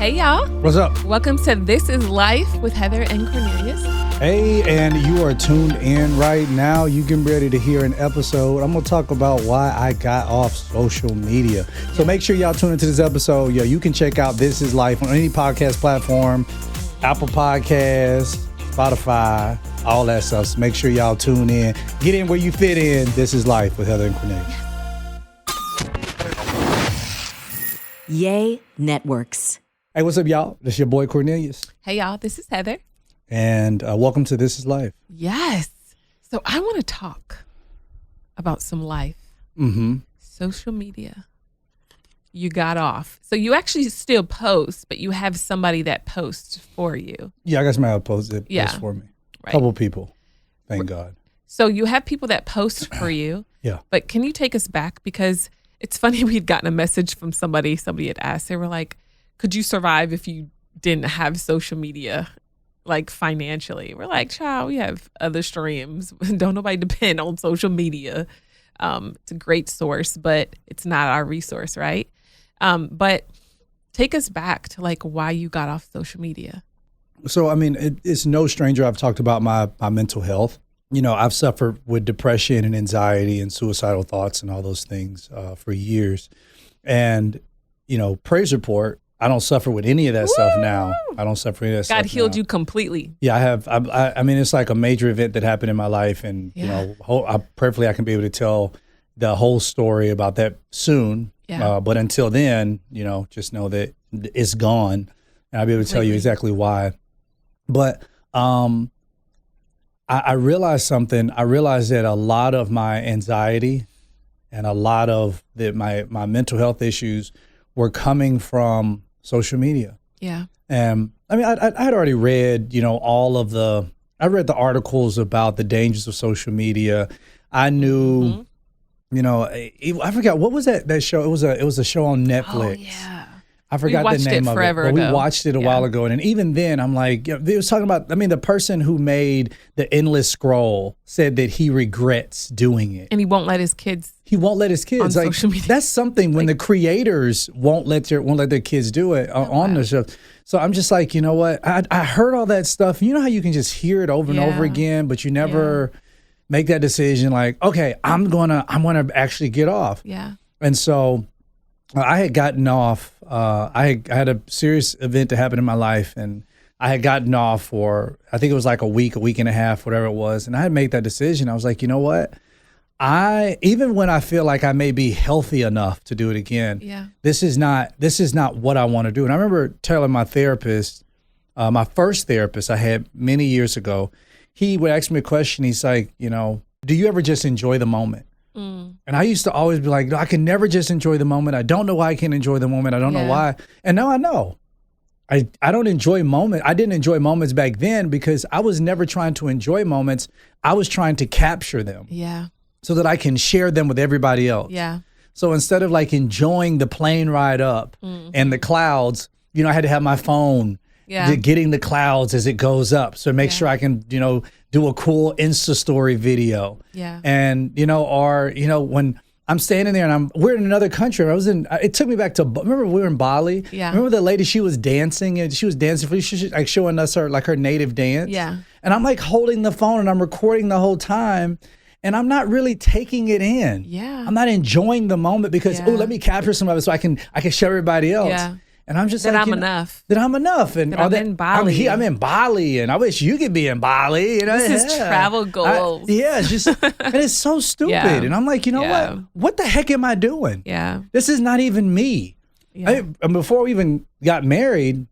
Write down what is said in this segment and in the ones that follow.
Hey, y'all. What's up? Welcome to This is Life with Heather and Cornelius. Hey, and you are tuned in right now. You getting ready to hear an episode. I'm going to talk about why I got off social media. So make sure y'all tune into this episode. You can check out This is Life on any podcast platform, Apple Podcasts, Spotify, all that stuff. So make sure y'all tune in. Get in where you fit in. This is Life with Heather and Cornelius. Yay Networks. Hey, what's up, y'all? This is your boy Cornelius. Hey, y'all. This is Heather. And welcome to This is Life. Yes. So I want to talk about some life. Social media. You got off. So you actually still post, but you have somebody that posts for you. Yeah, I got somebody that posts for me. Right. Couple people. Thank God. So you have people that post for you. Yeah. But can you take us back? Because it's funny, we'd gotten a message from somebody had asked, they were like, could you survive if you didn't have social media, like financially? We're like, child, we have other streams. Don't nobody depend on social media. It's a great source, but it's not our resource, right? But take us back to like why you got off social media. So, I mean, it's no stranger. I've talked about my mental health. You know, I've suffered with depression and anxiety and suicidal thoughts and all those things for years. And, you know, praise report, I don't suffer with any of that stuff now. I don't suffer any of that stuff God healed now. you completely. Yeah, I have. I mean, it's like a major event that happened in my life. And, you know, prayerfully I can be able to tell the whole story about that soon. Yeah. But until then, you know, just know that it's gone. And I'll be able to tell you exactly why. But I realized something. I realized that a lot of my anxiety and a lot of my mental health issues were coming from social media. Yeah. And I mean, I had already read, you know, I read the articles about the dangers of social media. I knew, you know, I forgot, what was that show? It was a show on Netflix. Oh, yeah. I forgot the name of it, but we watched it a while ago. And even then, I'm like, they was talking about, I mean, the person who made the endless scroll said that he regrets doing it. And he won't let his kids. On like, social media. That's something when the creators won't let their kids do it on the show. So I'm just like, you know what? I heard all that stuff. You know how you can just hear it over and over again, but you never make that decision like, okay, I'm gonna actually get off. Yeah. And so I had gotten off. I had a serious event to happen in my life, and I had gotten off for, I think it was like a week and a half, whatever it was. And I had made that decision. I was like, you know what? Even when I feel like I may be healthy enough to do it again, this is not what I want to do. And I remember telling my therapist, my first therapist I had many years ago, he would ask me a question. He's like, you know, do you ever just enjoy the moment? And I used to always be like, no, I can never just enjoy the moment. I don't know why I can't enjoy the moment. I don't know why. And now I know. I don't enjoy moments. I didn't enjoy moments back then because I was never trying to enjoy moments. I was trying to capture them. Yeah. So that I can share them with everybody else. Yeah. So instead of like enjoying the plane ride up and the clouds, you know, I had to have my phone getting the clouds as it goes up. So make sure I can, you know, do a cool Insta story video. Yeah. And, you know, or, you know, when I'm standing there and we're in another country. It took me back to, remember we were in Bali? Yeah. Remember the lady, she was dancing like showing us her native dance. Yeah. And I'm like holding the phone and I'm recording the whole time. And I'm not really taking it in. Yeah. I'm not enjoying the moment because, let me capture some of it so I can show everybody else. Yeah. And I'm just that like, I'm enough. That I'm enough. And I'm in Bali. I'm in Bali, and I wish you could be in Bali. You know? This is travel goals. It's just, and it's so stupid. And I'm like, you know what the heck am I doing? Yeah. This is not even me. Yeah. Before we even got married,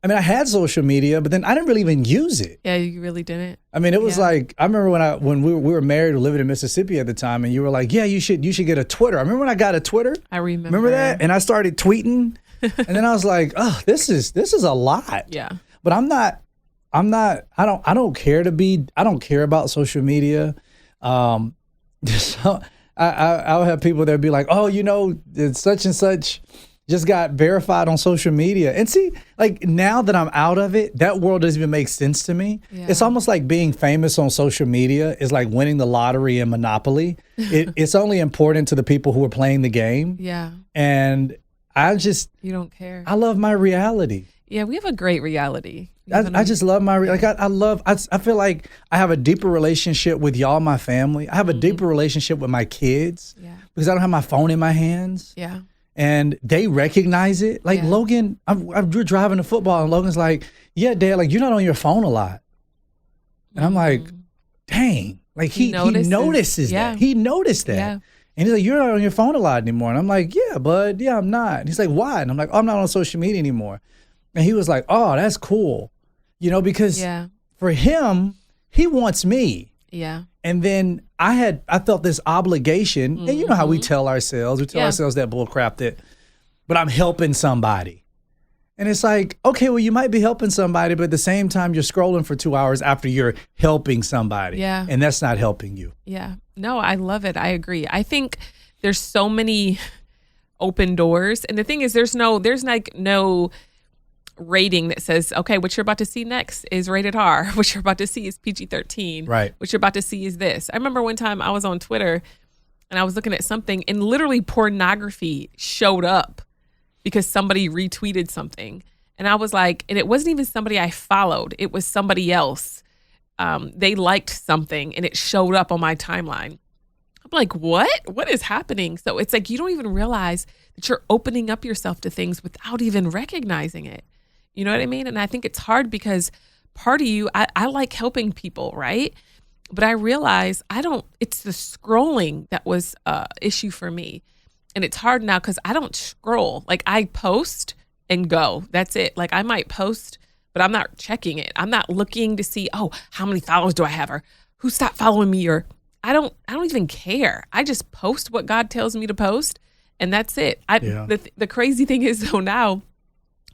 I mean, I had social media, but then I didn't really even use it. Yeah, you really didn't. I mean, it was like, I remember when we were married, living in Mississippi at the time, and you were like, yeah, you should get a Twitter. I remember when I got a Twitter. I remember. Remember that? And I started tweeting, and then I was like, oh, this is a lot. Yeah. But I don't care about social media. So I'll have people that be like, oh, you know, it's such and such just got verified on social media. And see, like now that I'm out of it, that world doesn't even make sense to me. Yeah. It's almost like being famous on social media is like winning the lottery and Monopoly. It's only important to the people who are playing the game. Yeah. And You don't care. I love my reality. Yeah, we have a great reality. I just love my, I feel like I have a deeper relationship with y'all, my family. I have a deeper relationship with my kids because I don't have my phone in my hands. Yeah. And they recognize it. Like Logan, we're driving to football and Logan's like, yeah, Dad, like you're not on your phone a lot. And I'm like, dang, like he notices that. He noticed that. Yeah. And he's like, you're not on your phone a lot anymore. And I'm like, yeah, bud, yeah, I'm not. And he's like, why? And I'm like, oh, I'm not on social media anymore. And he was like, oh, that's cool. You know, because for him, he wants me. Yeah. And then I felt this obligation. And you know how we tell ourselves, that bull crap but I'm helping somebody. And it's like, okay, well, you might be helping somebody, but at the same time, you're scrolling for 2 hours after you're helping somebody. Yeah. And that's not helping you. Yeah. No, I love it. I agree. I think there's so many open doors. And the thing is, there's no rating that says, okay, what you're about to see next is rated R. What you're about to see is PG-13. Right. What you're about to see is this. I remember one time I was on Twitter and I was looking at something and literally pornography showed up because somebody retweeted something. And I was like, and it wasn't even somebody I followed. It was somebody else. They liked something and it showed up on my timeline. I'm like, what? What is happening? So it's like you don't even realize that you're opening up yourself to things without even recognizing it. You know what I mean? And I think it's hard because part of you, I like helping people, right? But I realize it's the scrolling that was an issue for me. And it's hard now because I don't scroll. Like I post and go. That's it. Like I might post, but I'm not checking it. I'm not looking to see, oh, how many followers do I have or who stopped following me or I don't even care. I just post what God tells me to post and that's it. The crazy thing is though now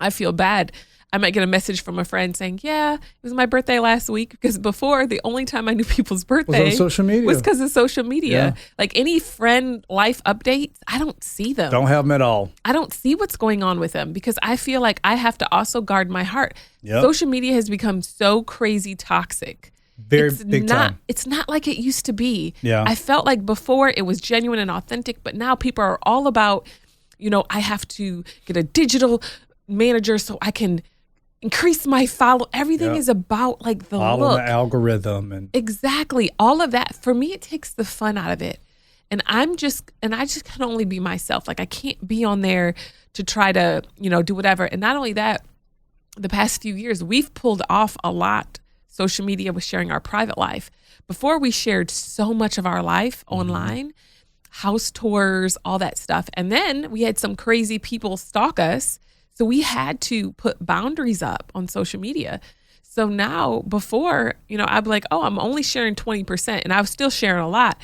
I feel bad. I might get a message from a friend saying, yeah, it was my birthday last week. Because before, the only time I knew people's birthday was on social media. Was because of social media. Yeah. Like any friend life updates, I don't see them. Don't have them at all. I don't see what's going on with them because I feel like I have to also guard my heart. Yep. Social media has become so crazy toxic. Very big time. It's not like it used to be. Yeah. I felt like before it was genuine and authentic, but now people are all about, I have to get a digital manager so I can increase my follow. Everything is about like the all look. The algorithm and exactly all of that. For me, it takes the fun out of it. And I just can only be myself. Like I can't be on there to try to, do whatever. And not only that, the past few years, we've pulled off a lot. Social media was sharing our private life. Before we shared so much of our life online, house tours, all that stuff. And then we had some crazy people stalk us. So we had to put boundaries up on social media. So now before, I'd be like, oh, I'm only sharing 20%. And I was still sharing a lot.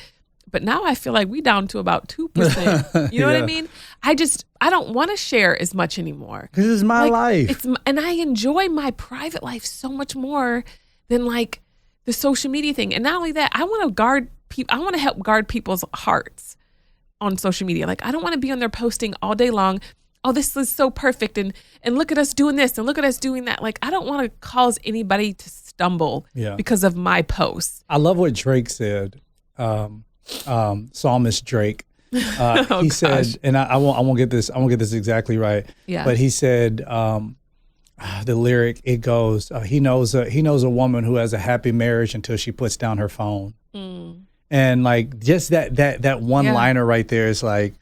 But now I feel like we down to about 2%. You know what I mean? I don't want to share as much anymore. Because it's my life. And I enjoy my private life so much more than like the social media thing. And not only that, I want to help guard people's hearts on social media. Like I don't want to be on there posting all day long. Oh, this is so perfect. And look at us doing this and look at us doing that. Like, I don't want to cause anybody to stumble because of my posts. I love what Drake said, Psalmist Drake. He said, and I won't get this exactly right. Yeah. But he said, the lyric, it goes, he knows a woman who has a happy marriage until she puts down her phone. Mm. And like, just that one liner right there is like,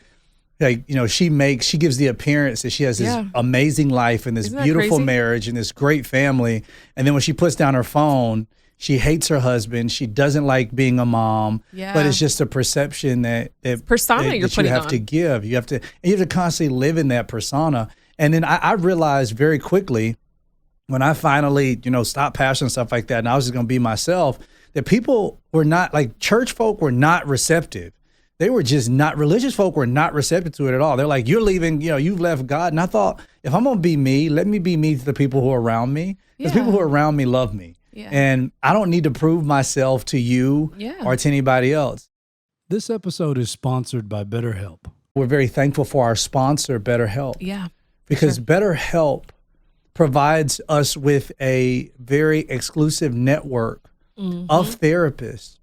she gives the appearance that she has this amazing life and this beautiful marriage and this great family. And then when she puts down her phone, she hates her husband. She doesn't like being a mom, but it's just a perception that persona you're putting you have on. To give. You have to constantly live in that persona. And then I realized very quickly when I finally, stopped passion stuff like that, and I was just going to be myself, that people were not like church folk were not receptive. They were just not, religious folk were not receptive to it at all. They're like, you're leaving, you've left God. And I thought, if I'm going to be me, let me be me to the people who are around me. Because people who are around me love me. Yeah. And I don't need to prove myself to you or to anybody else. This episode is sponsored by BetterHelp. We're very thankful for our sponsor, BetterHelp. Yeah. Because BetterHelp provides us with a very exclusive network of therapists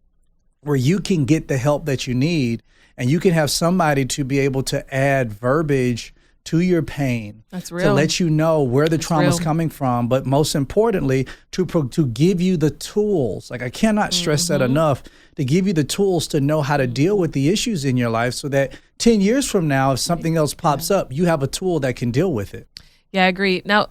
where you can get the help that you need and you can have somebody to be able to add verbiage to your pain. That's To real. let you know where the trauma is real. coming from, but most importantly, to give you the tools. Like I cannot stress that enough, to give you the tools to know how to deal with the issues in your life so that 10 years from now, if something else pops up, you have a tool that can deal with it. Yeah, I agree. Now,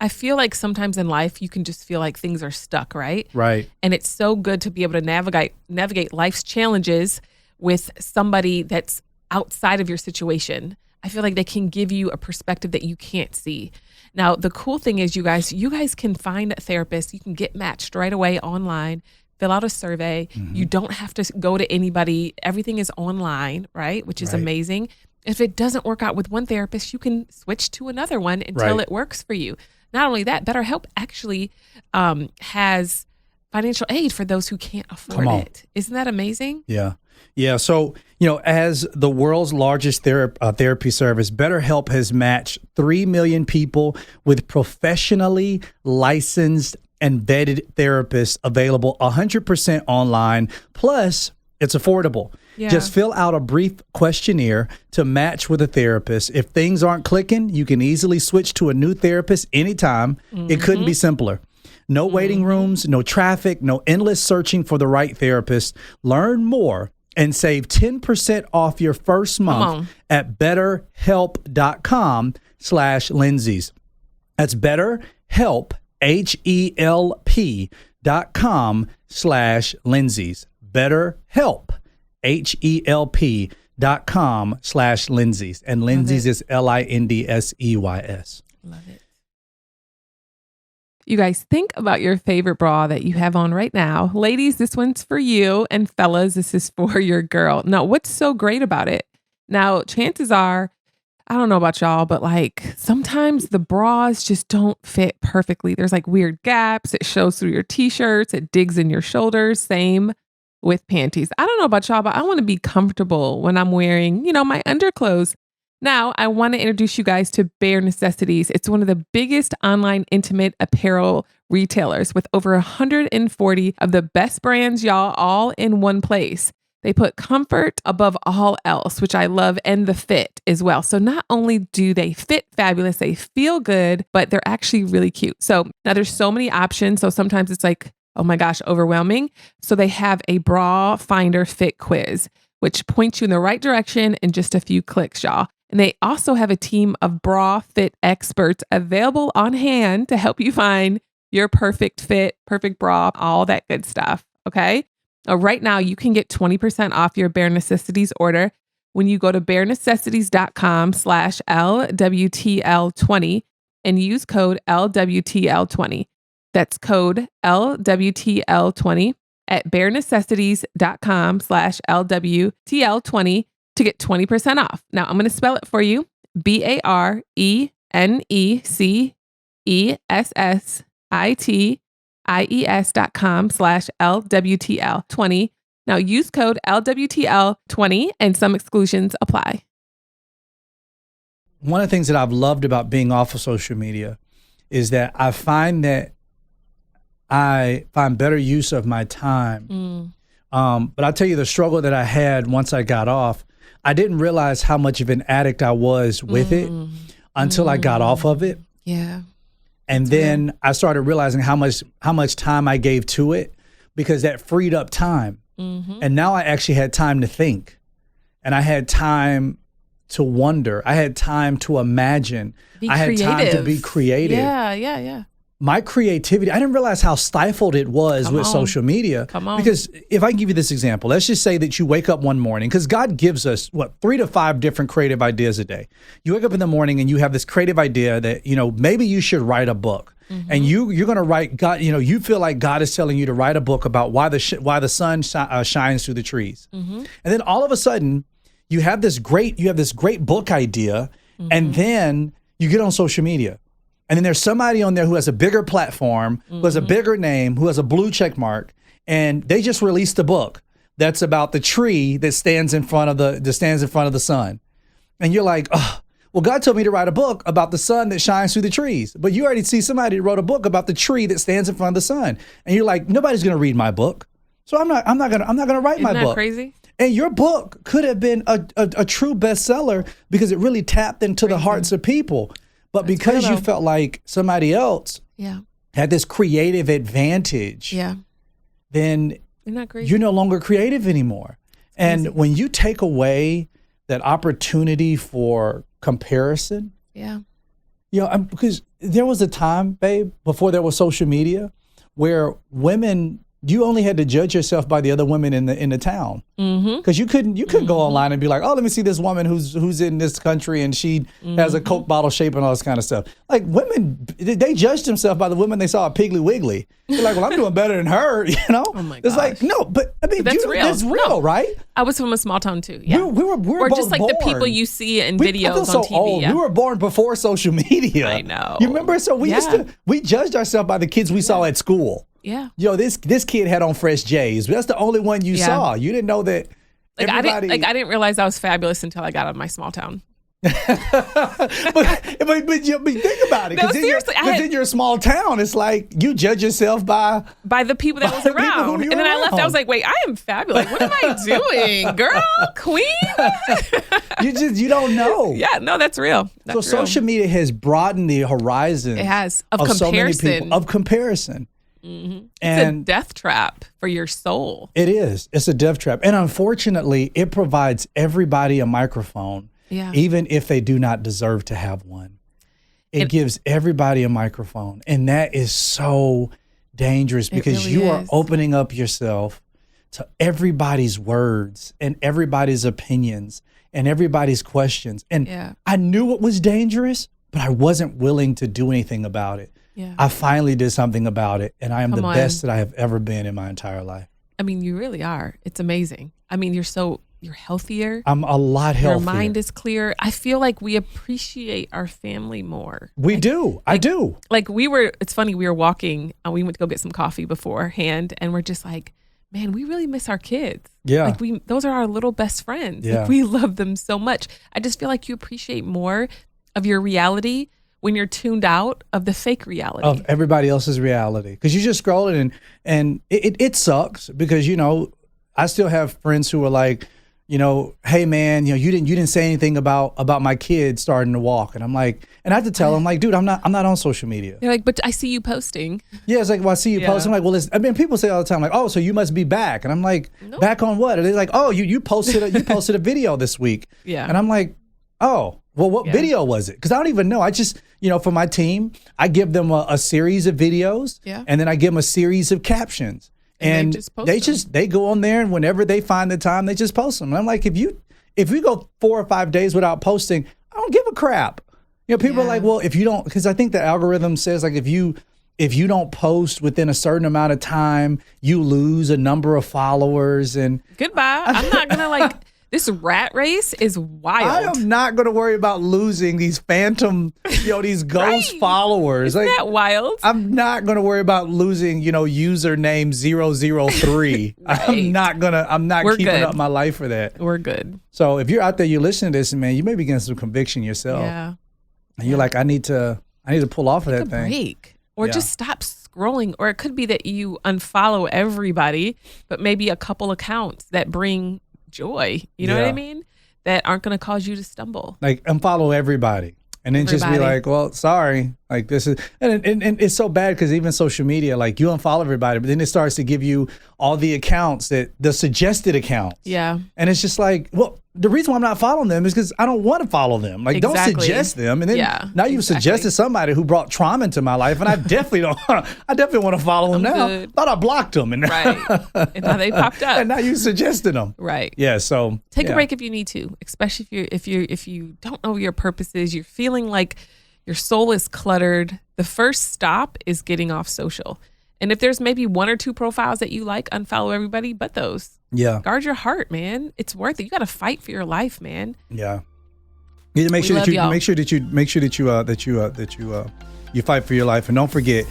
I feel like sometimes in life you can just feel like things are stuck, right? Right. And it's so good to be able to navigate life's challenges with somebody that's outside of your situation. I feel like they can give you a perspective that you can't see. Now, the cool thing is you guys can find a therapist. You can get matched right away online, fill out a survey. You don't have to go to anybody. Everything is online, right? Which is amazing. If it doesn't work out with one therapist, you can switch to another one until it works for you. Not only that, BetterHelp actually has financial aid for those who can't afford it. Isn't that amazing? Yeah. Yeah. So, as the world's largest therapy service, BetterHelp has matched 3 million people with professionally licensed and vetted therapists available 100% online. Plus, it's affordable. Yeah. Just fill out a brief questionnaire to match with a therapist. If things aren't clicking, you can easily switch to a new therapist anytime. It couldn't be simpler. No waiting rooms, no traffic, no endless searching for the right therapist. Learn more and save 10% off your first month at betterhelp.com/Lindsay's. That's BetterHelp, HELP.com/Lindsay's. BetterHelp, HELP.com/Lindsay's. And Lindsay's is LINDSEYS. Love it. You guys, think about your favorite bra that you have on right now. Ladies, this one's for you. And fellas, this is for your girl. Now, what's so great about it? Now, chances are, I don't know about y'all, but like sometimes the bras just don't fit perfectly. There's like weird gaps. It shows through your t-shirts. It digs in your shoulders. Same with panties. I don't know about y'all, but I want to be comfortable when I'm wearing, my underclothes. Now, I want to introduce you guys to Bare Necessities. It's one of the biggest online intimate apparel retailers with over 140 of the best brands, y'all, all in one place. They put comfort above all else, which I love, and the fit as well. So not only do they fit fabulous, they feel good, but they're actually really cute. So now there's so many options. So sometimes it's like, oh my gosh, overwhelming. So they have a bra finder fit quiz, which points you in the right direction in just a few clicks, y'all. And they also have a team of bra fit experts available on hand to help you find your perfect fit, perfect bra, all that good stuff. Okay. Right now, you can get 20% off your Bare Necessities order when you go to barenecessities.com/LWTL20 and use code LWTL20. That's code LWTL20 at barenecessities.com/LWTL20 to get 20% off. Now I'm going to spell it for you. barenecessities.com/LWTL20. Now use code LWTL20 and some exclusions apply. One of the things that I've loved about being off of social media is that I find better use of my time. But I'll tell you the struggle that I had once I got off. I didn't realize how much of an addict I was with it until I got off of it. Yeah. And then I started realizing how much time I gave to it because that freed up time. And now I actually had time to think. And I had time to wonder. I had time to imagine. I had time to be creative. Yeah. My creativity, I didn't realize how stifled it was with social media. Because if I can give you this example, let's just say that you wake up one morning, because God gives us, 3 to 5 different creative ideas a day. You wake up in the morning and you have this creative idea that, maybe you should write a book. And you're going to write, God, you feel like God is telling you to write a book about why the sun shines through the trees. And then all of a sudden, you have this great book idea, and then you get on social media. And then there's somebody on there who has a bigger platform, who has a bigger name, who has a blue check mark, and they just released a book that's about the tree that stands in front of the sun. And you're like, oh, well, God told me to write a book about the sun that shines through the trees. But you already see somebody who wrote a book about the tree that stands in front of the sun. And you're like, nobody's going to read my book. So I'm not going to write my book. Isn't that crazy? And your book could have been a true bestseller because it really tapped into the hearts of people. But because you felt like somebody else had this creative advantage, then you're no longer creative anymore. And when you take away that opportunity for comparison, because there was a time, babe, before there was social media, where women, you only had to judge yourself by the other women in the town, because you couldn't go online and be like, oh, let me see this woman who's in this country and she has a Coke bottle shape and all this kind of stuff. Like women, they judged themselves by the women they saw at Piggly Wiggly. They're like, well, I'm doing better than her, Oh my gosh. It's like, no, but I mean, that's real. That's real, right? I was from a small town too. Yeah, we were or both just like born. the people you see in videos I feel so on TV. old. We were born before social media. I know. You remember? So we judged ourselves by the kids we saw at school. Yeah. This kid had on fresh J's. That's the only one you saw. You didn't know that. I didn't realize I was fabulous until I got out of my small town. but think about it. No, seriously, in your small town, it's like you judge yourself by the people that was around. And then I left. I was like, wait, I am fabulous. What am I doing, girl, queen? you don't know. Yeah, no, that's real. That's real. Social media has broadened the horizon. It has of comparison. So many people, of comparison. Mm-hmm. And it's a death trap for your soul. It is. It's a death trap. And unfortunately, it provides everybody a microphone, even if they do not deserve to have one. It gives everybody a microphone. And that is so dangerous because really are opening up yourself to everybody's words and everybody's opinions and everybody's questions. And I knew it was dangerous, but I wasn't willing to do anything about it. Yeah. I finally did something about it, and I am the best that I have ever been in my entire life. I mean, you really are. It's amazing. I mean, you're healthier. I'm a lot healthier. Your mind is clear. I feel like we appreciate our family more. We do. I do. Like it's funny, we were walking, we went to go get some coffee beforehand, and we're just like, man, we really miss our kids. Yeah. Like those are our little best friends. Yeah. Like we love them so much. I just feel like you appreciate more of your reality when you're tuned out of the fake reality. Of everybody else's reality. Because you're just scrolling and it sucks because, I still have friends who are like, hey man, you didn't say anything about my kid starting to walk. And I'm like, and I have to tell them like, dude, I'm not on social media. They're like, but I see you posting. Yeah, it's like, well, I see you posting. I'm like, well, people say all the time like, oh, so you must be back. And I'm like, back on what? And they're like, oh, you posted a video this week. Yeah. And I'm like, oh, well, what video was it? Because I don't even know. I just, for my team, I give them a series of videos, and then I give them a series of captions, and they go on there, and whenever they find the time, they just post them. And I'm like, if we go 4 or 5 days without posting, I don't give a crap. People are like, well, if you don't, because I think the algorithm says like if you don't post within a certain amount of time, you lose a number of followers, and goodbye. I'm not gonna This rat race is wild. I am not going to worry about losing these phantom, these ghost followers. Isn't that wild? I'm not going to worry about losing, username 003. I'm not keeping up my life for that. We're good. So if you're out there, you're listening to this, man, you may be getting some conviction yourself. Yeah. And you're like, I need to pull off of that thing. Break. Or just stop scrolling. Or it could be that you unfollow everybody, but maybe a couple accounts that bring joy, you know what I mean? That aren't going to cause you to stumble. Like unfollow everybody. And then just be like, well, sorry. Like this is, and it's so bad because even social media, like you unfollow everybody, but then it starts to give you all the accounts the suggested accounts. Yeah. And it's just like, well, the reason why I'm not following them is because I don't want to follow them. Like don't suggest them. And then now you've suggested somebody who brought trauma into my life, and I definitely want to follow them now. Good. Thought I blocked them, and and now they popped up. And now you suggested them. Right. Yeah. So take a break if you need to, especially if you don't know your purposes. You're feeling like your soul is cluttered. The first stop is getting off social. And if there's maybe 1 or 2 profiles that you like, unfollow everybody but those. Yeah. Guard your heart, man. It's worth it. You got to fight for your life, man. Yeah. You make sure that you fight for your life, and don't forget,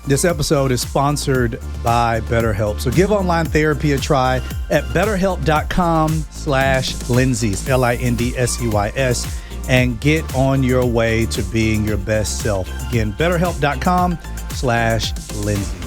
this episode is sponsored by BetterHelp. So give online therapy a try at betterhelp.com/Lindseys, LINDSEYS, and get on your way to being your best self. Again, betterhelp.com/Lindseys.